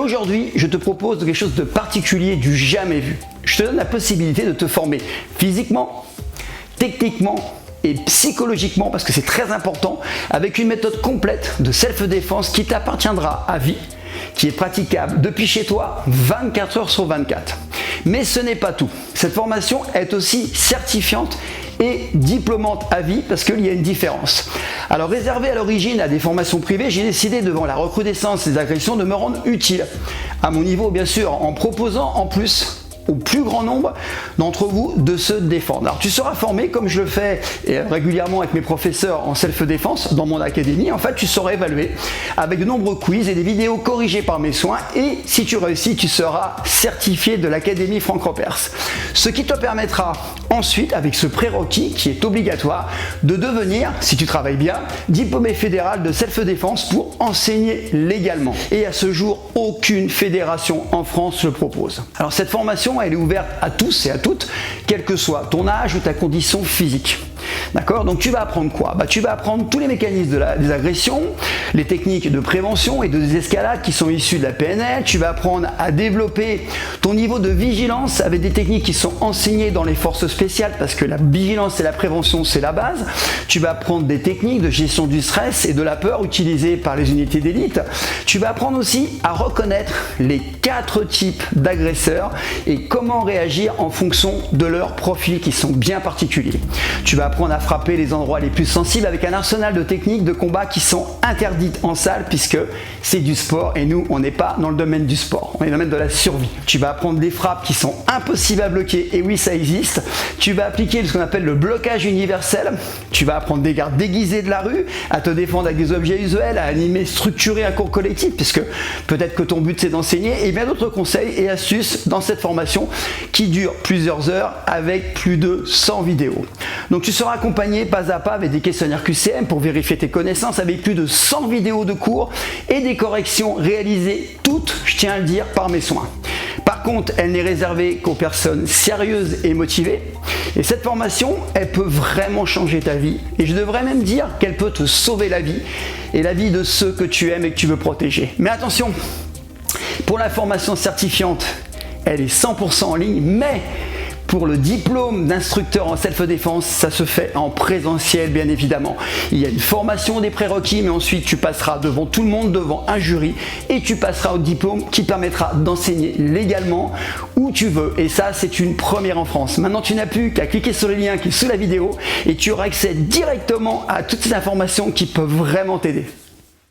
aujourd'hui, je te propose quelque chose de particulier, du jamais vu. Je te donne la possibilité de te former physiquement, techniquement et psychologiquement, parce que c'est très important, avec une méthode complète de self-défense qui t'appartiendra à vie, qui est praticable depuis chez toi 24 heures sur 24. Mais ce n'est pas tout. Cette formation est aussi certifiante et diplômante à vie parce qu'il y a une différence. Alors réservé à l'origine à des formations privées, j'ai décidé devant la recrudescence des agressions de me rendre utile à mon niveau bien sûr, en proposant en plus au plus grand nombre d'entre vous de se défendre. Alors tu seras formé comme je le fais régulièrement avec mes professeurs en self-défense dans mon académie. En fait, tu seras évalué avec de nombreux quiz et des vidéos corrigées par mes soins et si tu réussis, tu seras certifié de l'Académie Franck Ropers. Ce qui te permettra ensuite, avec ce prérequis qui est obligatoire, de devenir, si tu travailles bien, diplômé fédéral de self-défense pour enseigner légalement. Et à ce jour, aucune fédération en France le propose. Alors cette formation, elle est ouverte à tous et à toutes, quel que soit ton âge ou ta condition physique. D'accord? Donc tu vas apprendre quoi? Tu vas apprendre tous les mécanismes des agressions, les techniques de prévention et de désescalade qui sont issues de la PNL. Tu vas apprendre à développer ton niveau de vigilance avec des techniques qui sont enseignées dans les forces spéciales parce que la vigilance et la prévention, c'est la base. Tu vas apprendre des techniques de gestion du stress et de la peur utilisées par les unités d'élite. Tu vas apprendre aussi à reconnaître les 4 types d'agresseurs et comment réagir en fonction de leurs profils qui sont bien particuliers. Tu vas apprendre à frapper les endroits les plus sensibles avec un arsenal de techniques de combat qui sont interdites en salle puisque c'est du sport et nous on n'est pas dans le domaine du sport, on est dans le domaine de la survie. Tu vas apprendre des frappes qui sont impossibles à bloquer et oui ça existe. Tu vas appliquer ce qu'on appelle le blocage universel. Tu vas apprendre des gardes déguisés de la rue, à te défendre avec des objets usuels, à animer, structurer un cours collectif puisque peut-être que ton but c'est d'enseigner et bien d'autres conseils et astuces dans cette formation qui dure plusieurs heures avec plus de 100 vidéos. Donc tu seras accompagné pas à pas avec des questionnaires QCM pour vérifier tes connaissances avec plus de 100 vidéos de cours et des corrections réalisées toutes, je tiens à le dire, par mes soins. Par contre, elle n'est réservée qu'aux personnes sérieuses et motivées. Et cette formation, elle peut vraiment changer ta vie. Et je devrais même dire qu'elle peut te sauver la vie et la vie de ceux que tu aimes et que tu veux protéger. Mais attention, pour la formation certifiante, elle est 100% en ligne, mais pour le diplôme d'instructeur en self-défense, ça se fait en présentiel bien évidemment. Il y a une formation des prérequis, mais ensuite tu passeras devant tout le monde, devant un jury, et tu passeras au diplôme qui permettra d'enseigner légalement où tu veux. Et ça, c'est une première en France. Maintenant, tu n'as plus qu'à cliquer sur le lien qui est sous la vidéo et tu auras accès directement à toutes ces informations qui peuvent vraiment t'aider.